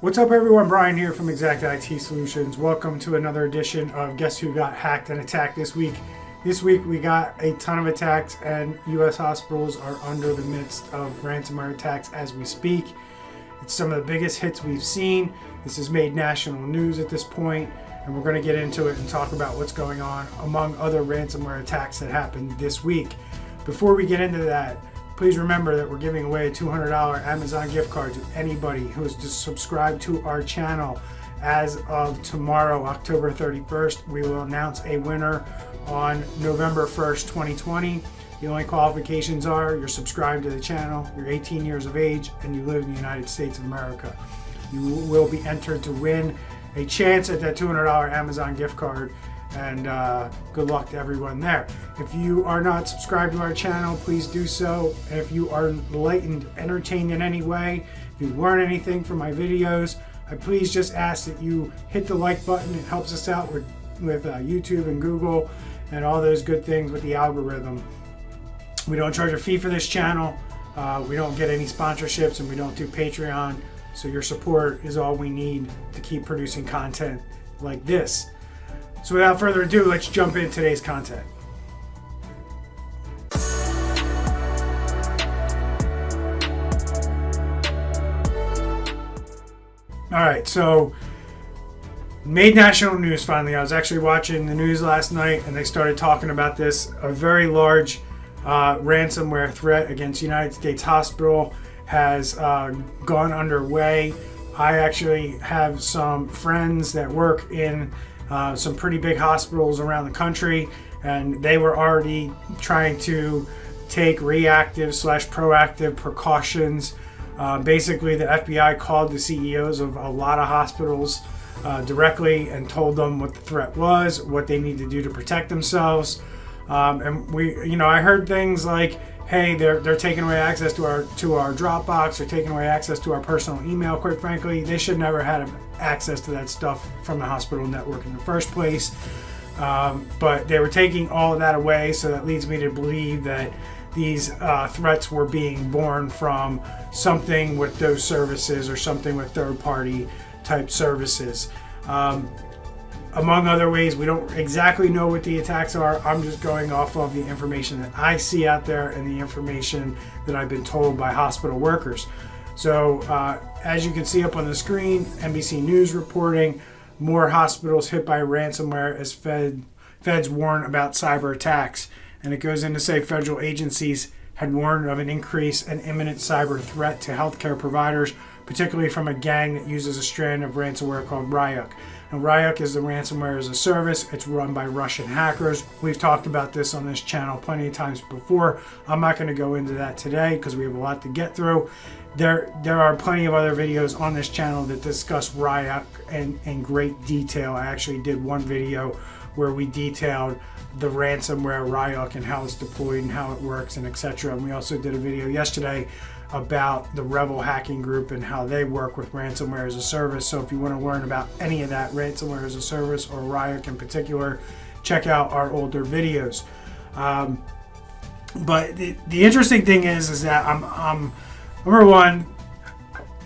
What's up everyone, Bryan here from Xact IT Solutions. Welcome to another edition of Guess Who Got Hacked and Attacked this week. This week we got a ton of attacks and US hospitals are under the midst of ransomware attacks as we speak. It's some of the biggest hits we've seen. This has made national news at this point, and we're going to get into it and talk about what's going on among other ransomware attacks that happened this week. Before we get into that, please remember that we're giving away a $200 Amazon gift card to anybody who is just subscribed to our channel. As of tomorrow, October 31st, we will announce a winner on November 1st, 2020. The only qualifications are you're subscribed to the channel, you're 18 years of age, and you live in the United States of America. You will be entered to win a chance at that $200 Amazon gift card, and good luck to everyone there. If you are not subscribed to our channel, please do so. And if you are enlightened, entertained in any way, if you learn anything from my videos, I please just ask that you hit the like button. It helps us out with YouTube and Google and all those good things with the algorithm. We don't charge a fee for this channel. We don't get any sponsorships, and we don't do Patreon. So your support is all we need to keep producing content like this. So without further ado, let's jump into today's content. All right, so made national news finally. I was actually watching the news last night, and they started talking about this. A very large ransomware threat against United States Hospital has gone underway. I actually have some friends that work in some pretty big hospitals around the country, and they were already trying to take reactive/proactive precautions. Basically, the FBI called the CEOs of a lot of hospitals directly and told them what the threat was, what they need to do to protect themselves. And I heard things like, hey, they're taking away access to our Dropbox, they're taking away access to our personal email. Quite frankly, they should never have access to that stuff from the hospital network in the first place. But they were taking all of that away, so that leads me to believe that these threats were being born from something with those services or something with third-party type services. Among other ways, we don't exactly know what the attacks are. I'm just going off of the information that I see out there and the information that I've been told by hospital workers. So as you can see up on the screen, NBC News reporting more hospitals hit by ransomware as feds warn about cyber attacks. And it goes in to say federal agencies had warned of an increase in imminent cyber threat to healthcare providers, particularly from a gang that uses a strand of ransomware called Ryuk. Now, Ryuk is the ransomware as a service. It's run by Russian hackers. We've talked about this on this channel plenty of times before. I'm not going to go into that today because we have a lot to get through. There are plenty of other videos on this channel that discuss Ryuk in great detail. I actually did one video where we detailed the ransomware Ryuk and how it's deployed and how it works and etc. And we also did a video yesterday about the Rebel hacking group and how they work with ransomware as a service. So if you want to learn about any of that, ransomware as a service or Ryuk in particular, check out our older videos. But the interesting thing is that I'm number one,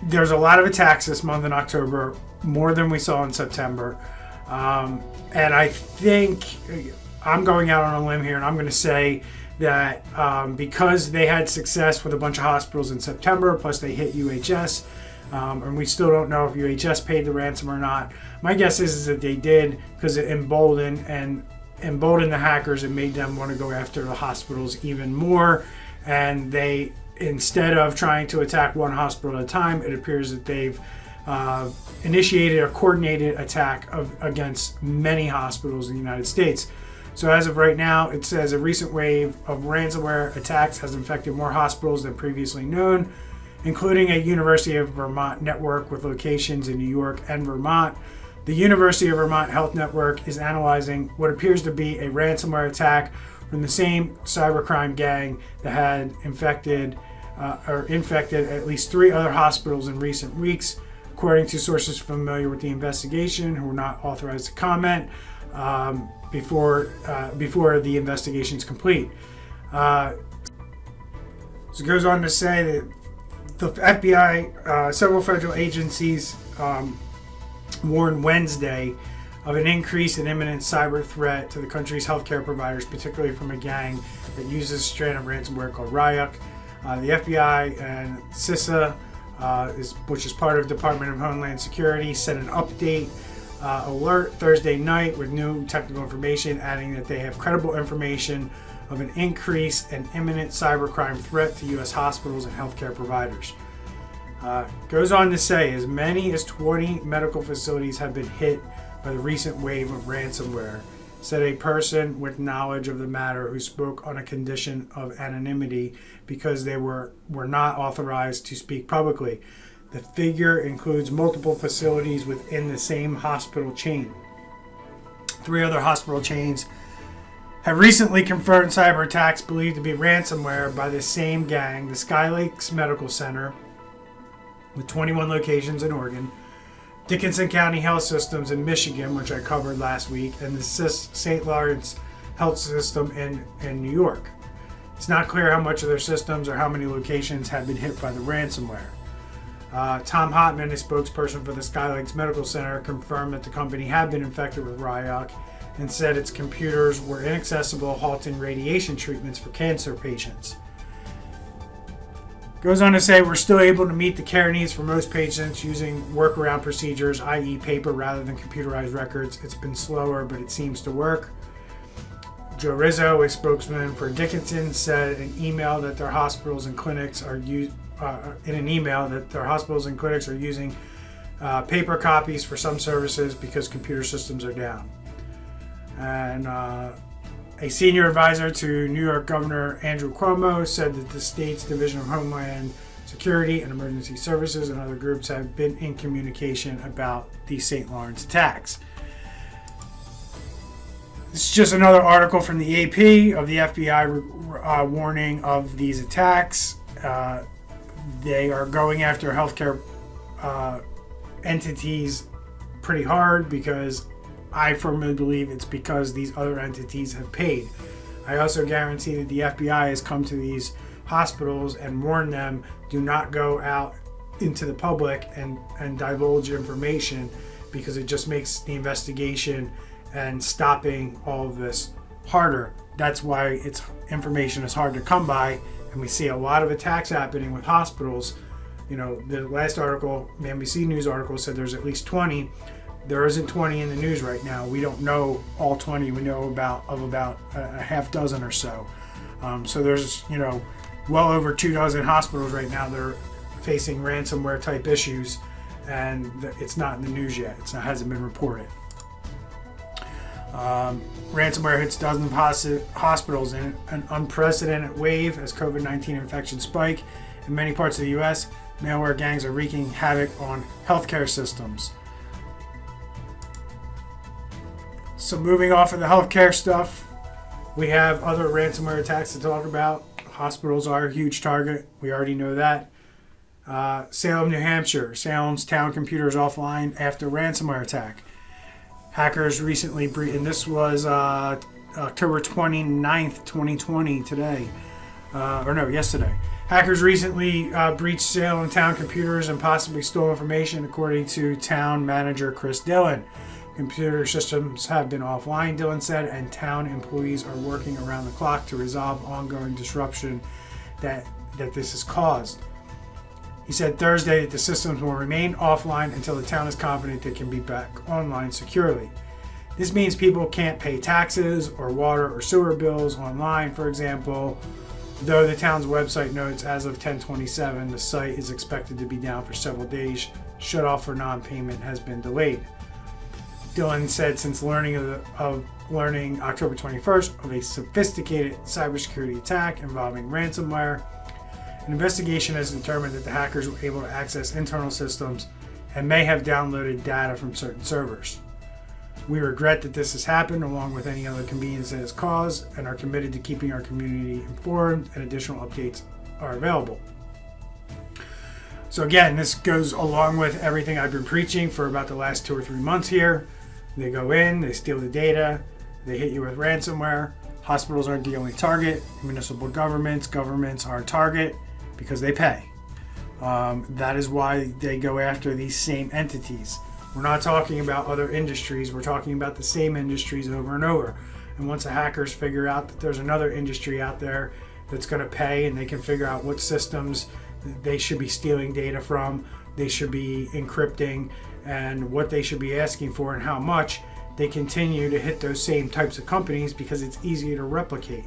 there's a lot of attacks this month in October, more than we saw in September. And I think I'm going out on a limb here, and I'm going to say that because they had success with a bunch of hospitals in September, plus they hit UHS, and we still don't know if UHS paid the ransom or not. My guess is that they did, because it emboldened the hackers and made them want to go after the hospitals even more. And they, instead of trying to attack one hospital at a time, it appears that they've initiated a coordinated attack against many hospitals in the United States. So as of right now, it says a recent wave of ransomware attacks has infected more hospitals than previously known, including a University of Vermont network with locations in New York and Vermont. The University of Vermont Health Network is analyzing what appears to be a ransomware attack from the same cybercrime gang that had infected at least 3 other hospitals in recent weeks, according to sources familiar with the investigation who were not authorized to comment before the investigation is complete. So it goes on to say that The FBI, several federal agencies warned Wednesday of an increase in imminent cyber threat to the country's healthcare providers, particularly from a gang that uses a strand of ransomware called Ryuk. The FBI and CISA, which is part of the Department of Homeland Security, sent an update alert Thursday night with new technical information, adding that they have credible information of an increase in imminent cybercrime threat to U.S. hospitals and healthcare providers. Goes on to say as many as 20 medical facilities have been hit by the recent wave of ransomware, said a person with knowledge of the matter who spoke on a condition of anonymity because they were not authorized to speak publicly. The figure includes multiple facilities within the same hospital chain. 3 other hospital chains have recently confirmed cyber attacks believed to be ransomware by the same gang, the Sky Lakes Medical Center, with 21 locations in Oregon, Dickinson County Health Systems in Michigan, which I covered last week, and the St. Lawrence Health System in New York. It's not clear how much of their systems or how many locations have been hit by the ransomware. Tom Hotman, a spokesperson for the Sky Lakes Medical Center, confirmed that the company had been infected with Ryuk and said its computers were inaccessible, halting radiation treatments for cancer patients. Goes on to say we're still able to meet the care needs for most patients using workaround procedures, i.e. paper rather than computerized records. It's been slower, but it seems to work. Joe Rizzo, a spokesman for Dickinson, said in an email that their hospitals and clinics are using paper copies for some services because computer systems are down. And a senior advisor to New York Governor Andrew Cuomo said that the state's Division of Homeland Security and Emergency Services and other groups have been in communication about the St. Lawrence attacks. This is just another article from the AP of the FBI warning of these attacks. They are going after healthcare entities pretty hard because I firmly believe it's because these other entities have paid. I also guarantee that the FBI has come to these hospitals and warned them, do not go out into the public and divulge information because it just makes the investigation and stopping all of this harder. That's why information is hard to come by, and we see a lot of attacks happening with hospitals. You know, the last article, the NBC News article, said there's at least 20. There isn't 20 in the news right now. We don't know all 20. We know about a half dozen or so. So there's, well over 24 hospitals right now that are facing ransomware type issues, and it's not in the news yet. It hasn't been reported. Ransomware hits dozens of hospitals in an unprecedented wave as COVID-19 infections spike. In many parts of the U.S., malware gangs are wreaking havoc on healthcare systems. So moving off of the healthcare stuff, we have other ransomware attacks to talk about. Hospitals are a huge target. We already know that. Salem, New Hampshire. Salem's town computers offline after ransomware attack. Hackers recently and this was October 29th, 2020, today. Yesterday. Hackers recently breached Salem town computers and possibly stole information, according to town manager Chris Dillon. Computer systems have been offline, Dillon said, and town employees are working around the clock to resolve ongoing disruption that this has caused. He said Thursday that the systems will remain offline until the town is confident they can be back online securely. This means people can't pay taxes or water or sewer bills online, for example, though the town's website notes as of 10/27, the site is expected to be down for several days. Shut off for non-payment has been delayed. Dillon said since learning October 21st of a sophisticated cybersecurity attack involving ransomware, an investigation has determined that the hackers were able to access internal systems and may have downloaded data from certain servers. We regret that this has happened, along with any other inconvenience it has caused, and are committed to keeping our community informed, and additional updates are available. So again, this goes along with everything I've been preaching for about the last 2 or 3 months here. They go in, they steal the data, they hit you with ransomware. Hospitals aren't the only target. Municipal governments are a target because they pay. That is why they go after these same entities. We're not talking about other industries. We're talking about the same industries over and over. And once the hackers figure out that there's another industry out there that's going to pay, and they can figure out what systems they should be stealing data from, they should be encrypting, and what they should be asking for and how much, they continue to hit those same types of companies because it's easier to replicate.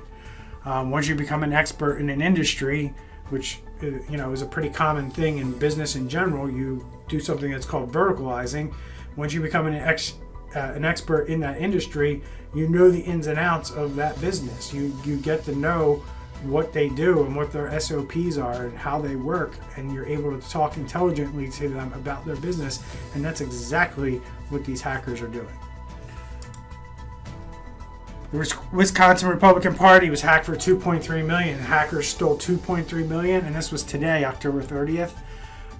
Once you become an expert in an industry, which is a pretty common thing in business in general, you do something that's called verticalizing. Once you become an expert in that industry, you know the ins and outs of that business. You get to know what they do and what their SOPs are and how they work, and you're able to talk intelligently to them about their business, and that's exactly what these hackers are doing. The Wisconsin Republican Party was hacked for $2.3 million. Hackers stole $2.3 million, and this was today, October 30th.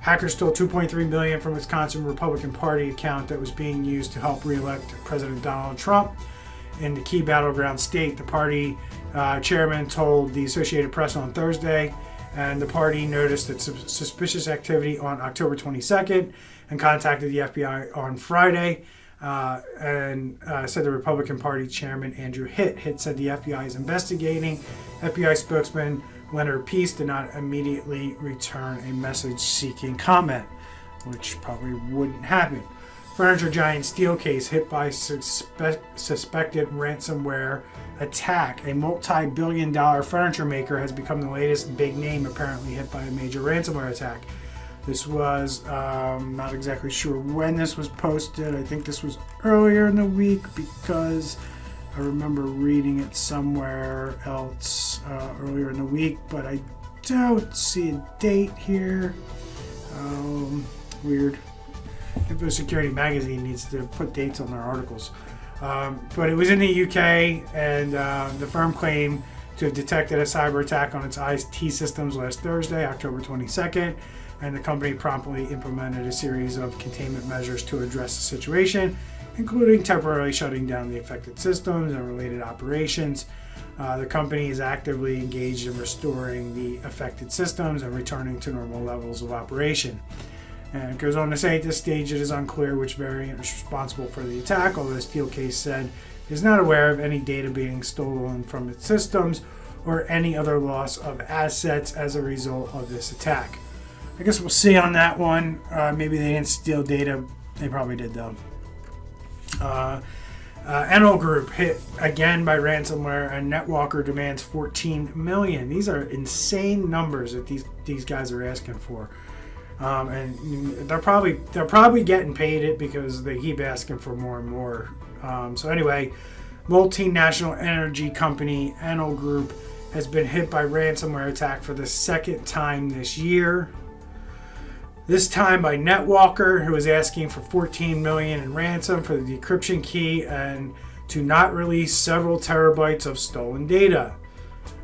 Hackers stole $2.3 million from Wisconsin Republican Party account that was being used to help re-elect President Donald Trump in the key battleground state. The party chairman told the Associated Press on Thursday, and the party noticed that suspicious activity on October 22nd and contacted the FBI on Friday. Said the Republican Party chairman Andrew Hitt. Hitt said the FBI is investigating. FBI spokesman Leonard Peace did not immediately return a message seeking comment, which probably wouldn't happen. Furniture giant Steelcase hit by suspected ransomware attack. A multi-billion-dollar furniture maker has become the latest big name apparently hit by a major ransomware attack. This was, not exactly sure when this was posted. I think this was earlier in the week because I remember reading it somewhere else earlier in the week, but I don't see a date here. Weird. Cybersecurity magazine needs to put dates on their articles. But it was in the UK, and the firm claimed to have detected a cyber attack on its IT systems last Thursday, October 22nd. And the company promptly implemented a series of containment measures to address the situation, including temporarily shutting down the affected systems and related operations. The company is actively engaged in restoring the affected systems and returning to normal levels of operation. And it goes on to say at this stage it is unclear which variant is responsible for the attack, although Steelcase said it is not aware of any data being stolen from its systems or any other loss of assets as a result of this attack. I guess we'll see on that one. Maybe they didn't steal data. They probably did, though. Enel Group hit again by ransomware, and NetWalker demands $14 million. These are insane numbers that these guys are asking for. And they're probably getting paid it because they keep asking for more and more. So anyway, multinational energy company Enel Group has been hit by ransomware attack for the second time this year. This time by NetWalker, who is asking for $14 million in ransom for the decryption key and to not release several terabytes of stolen data.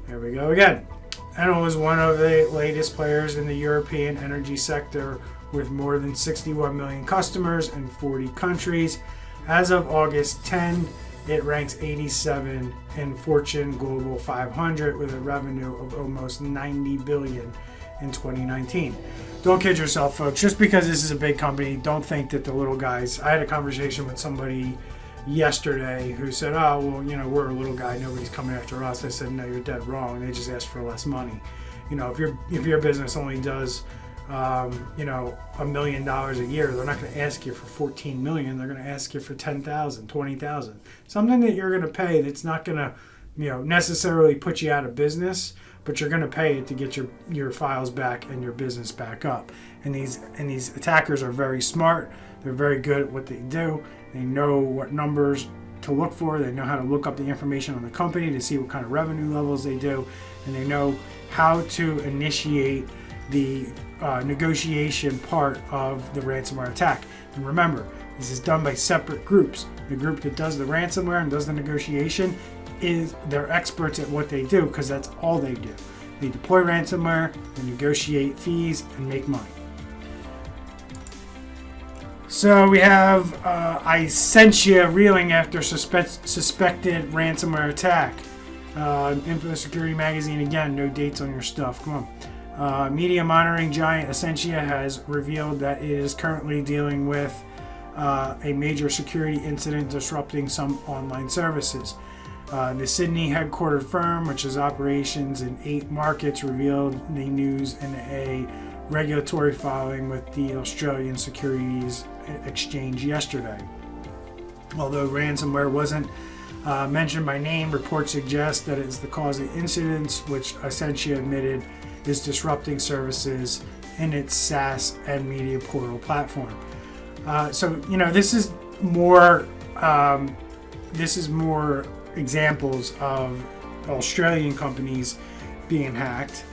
Here we go again. Enel is one of the latest players in the European energy sector with more than 61 million customers in 40 countries. As of August 10, it ranks 87 in Fortune Global 500 with a revenue of almost $90 billion in 2019. Don't kid yourself, folks. Just because this is a big company, don't think that the little guys... I had a conversation with somebody yesterday who said, oh, well, we're a little guy. Nobody's coming after us. I said, no, you're dead wrong. They just ask for less money. If your business only does, $1 million a year, they're not going to ask you for $14 million. They're going to ask you for $10,000, $20,000. Something that you're going to pay that's not going to, necessarily put you out of business, but you're going to pay it to get your files back and your business back up. And these attackers are very smart. They're very good at what they do. They know what numbers to look for. They know how to look up the information on the company to see what kind of revenue levels they do. And they know how to initiate the negotiation part of the ransomware attack. And remember, this is done by separate groups. The group that does the ransomware and does the negotiation they're experts at what they do because that's all they do. They deploy ransomware, they negotiate fees, and make money. So we have Isentia reeling after suspected ransomware attack. Info Security magazine, again, no dates on your stuff. Come on. Media monitoring giant Essentia has revealed that it is currently dealing with a major security incident disrupting some online services. The Sydney headquartered firm, which has operations in 8 markets, revealed the news in a regulatory filing with the Australian Securities Exchange yesterday. Although ransomware wasn't mentioned by name, reports suggest that it's the cause of incidents, which Essentia admitted is disrupting services in its SaaS and media portal platform. This is more examples of Australian companies being hacked.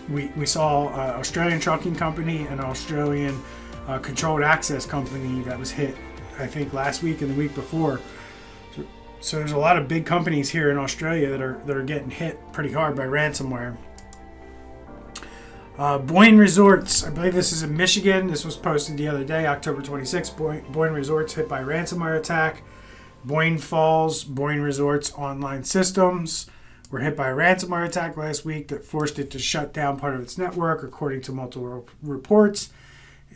We saw an Australian trucking company and an Australian controlled access company that was hit, I think, last week and the week before. So there's a lot of big companies here in Australia that are getting hit pretty hard by ransomware. Boyne Resorts, I believe this is in Michigan. This was posted the other day, October 26th. Boyne Resorts hit by ransomware attack. Boyne Falls, Boyne Resorts online systems were hit by a ransomware attack last week that forced it to shut down part of its network, according to multiple reports.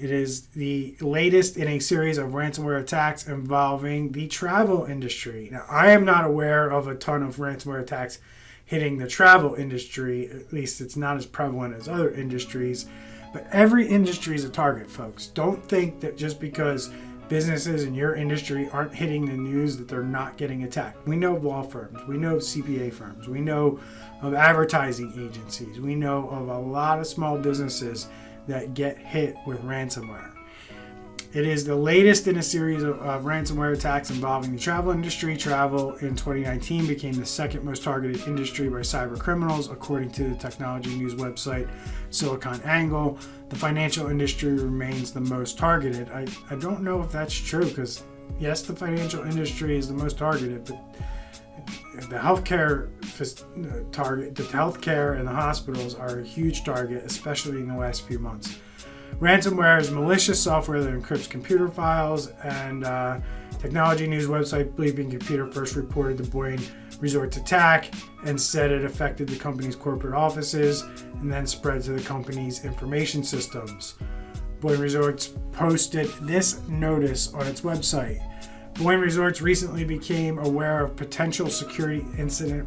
It is the latest in a series of ransomware attacks involving the travel industry. Now, I am not aware of a ton of ransomware attacks hitting the travel industry. At least it's not as prevalent as other industries. But every industry is a target, folks. Don't think that just because businesses in your industry aren't hitting the news that they're not getting attacked. We know of law firms. We know of CPA firms. We know of advertising agencies. We know of a lot of small businesses that get hit with ransomware. It is the latest in a series of ransomware attacks involving the travel industry. Travel in 2019 became the second most targeted industry by cyber criminals, according to the technology news website SiliconANGLE. The financial industry remains the most targeted. I don't know if that's true, because yes, the financial industry is the most targeted, but the healthcare and the hospitals are a huge target, especially in the last few months. Ransomware is malicious software that encrypts computer files, and technology news website Bleeping Computer first reported the Boyne Resorts attack and said it affected the company's corporate offices and then spread to the company's information systems. Boyne Resorts posted this notice on its website. Boyne Resorts recently became aware of potential security incident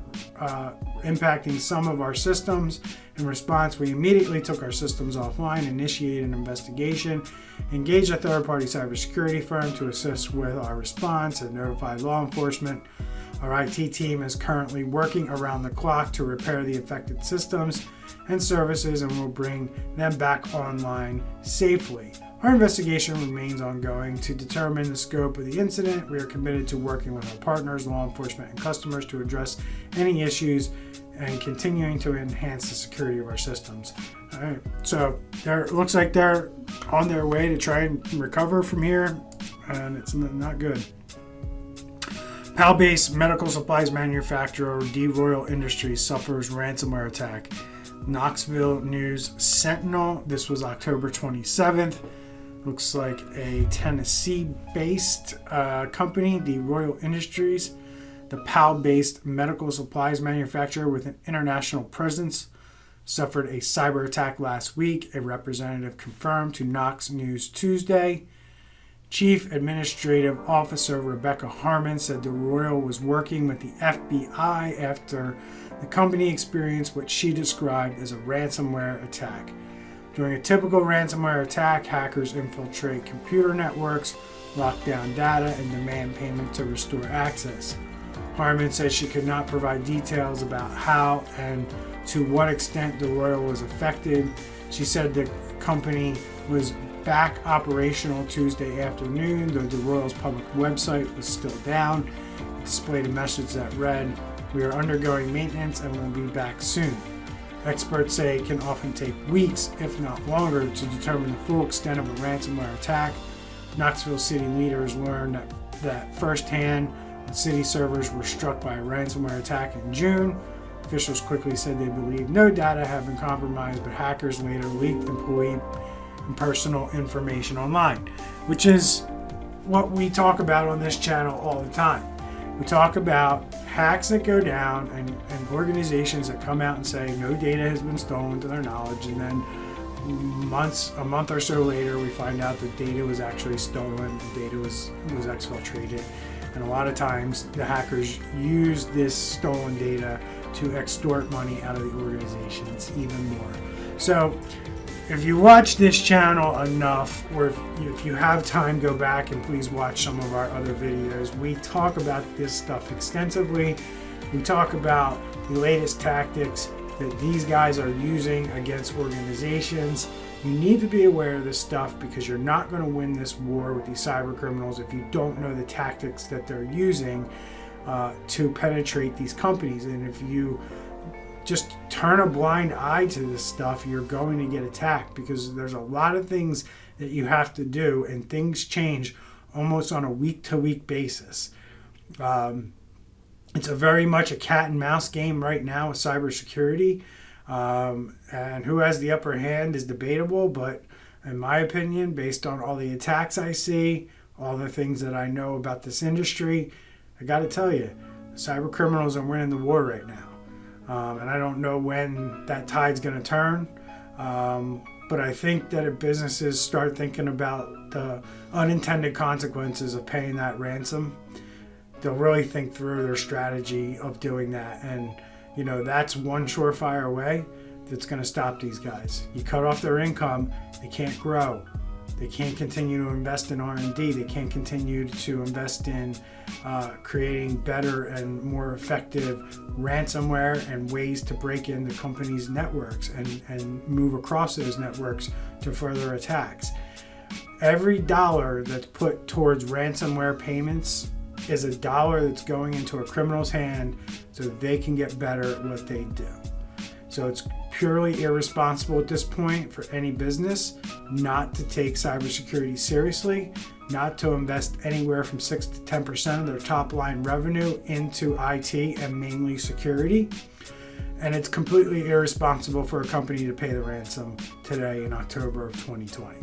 impacting some of our systems. In response, we immediately took our systems offline, initiated an investigation, engaged a third-party cybersecurity firm to assist with our response, and notified law enforcement. Our IT team is currently working around the clock to repair the affected systems and services, and will bring them back online safely. Our investigation remains ongoing to determine the scope of the incident. We are committed to working with our partners, law enforcement, and customers to address any issues and continuing to enhance the security of our systems. All right, so it looks like they're on their way to try and recover from here, and it's not good. PAL-based medical supplies manufacturer D Royal Industries suffers ransomware attack. Knoxville News Sentinel. This was October 27th. Looks like a Tennessee-based company, D Royal Industries. The PAL-based medical supplies manufacturer with an international presence suffered a cyber attack last week, a representative confirmed to Knox News Tuesday. Chief Administrative Officer Rebecca Harmon said the Royal was working with the FBI after the company experienced what she described as a ransomware attack. During a typical ransomware attack, hackers infiltrate computer networks, lock down data, and demand payment to restore access. Harmon said she could not provide details about how and to what extent the Royal was affected. She said the company was back operational Tuesday afternoon, though the Royal's public website was still down. It displayed a message that read, "We are undergoing maintenance and will be back soon." Experts say it can often take weeks, if not longer, to determine the full extent of a ransomware attack. Knoxville City leaders learned that firsthand when city servers were struck by a ransomware attack in June. Officials quickly said they believed no data had been compromised, but hackers later leaked employee and personal information online, which is what we talk about on this channel all the time. We talk about hacks that go down and organizations that come out and say no data has been stolen to their knowledge, and then a month or so later, we find out the data was actually stolen, the data was exfiltrated, and a lot of times the hackers use this stolen data to extort money out of the organizations even more. So if you watch this channel enough, or if you have time, go back and please watch some of our other videos. We talk about this stuff extensively. We talk about the latest tactics that these guys are using against organizations. You need to be aware of this stuff because you're not going to win this war with these cyber criminals if you don't know the tactics that they're using to penetrate these companies. And if you just turn a blind eye to this stuff, you're going to get attacked because there's a lot of things that you have to do, and things change almost on a week-to-week basis. It's a very much a cat and mouse game right now with cybersecurity, and who has the upper hand is debatable, but in my opinion, based on all the attacks I see, all the things that I know about this industry, I got to tell you, the cyber criminals are winning the war right now. And I don't know when that tide's going to turn, but I think that if businesses start thinking about the unintended consequences of paying that ransom, they'll really think through their strategy of doing that. And, you know, that's one surefire way that's going to stop these guys. You cut off their income, they can't grow. They can't continue to invest in R&D. They can't continue to invest in creating better and more effective ransomware and ways to break into companies' networks and move across those networks to further attacks. Every dollar that's put towards ransomware payments is a dollar that's going into a criminal's hand so that they can get better at what they do. So it's purely irresponsible at this point for any business not to take cybersecurity seriously, not to invest anywhere from 6 to 10% of their top line revenue into IT and mainly security. And it's completely irresponsible for a company to pay the ransom today in October of 2020.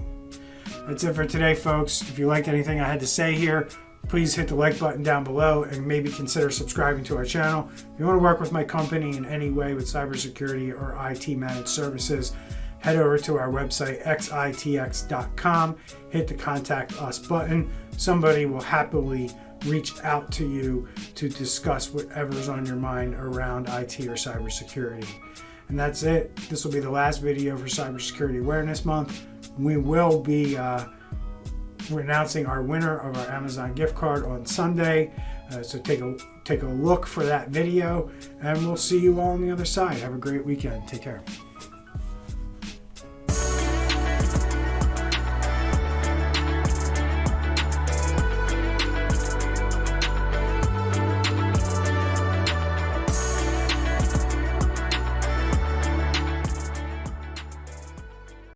That's it for today, folks. If you liked anything I had to say here, please hit the like button down below and maybe consider subscribing to our channel. If you want to work with my company in any way with cybersecurity or IT managed services, head over to our website, xitx.com, hit the Contact Us button. Somebody will happily reach out to you to discuss whatever's on your mind around IT or cybersecurity. And that's it. This will be the last video for Cybersecurity Awareness Month. We will be we're announcing our winner of our Amazon gift card on Sunday. So take a look for that video, and we'll see you all on the other side. Have a great weekend. Take care.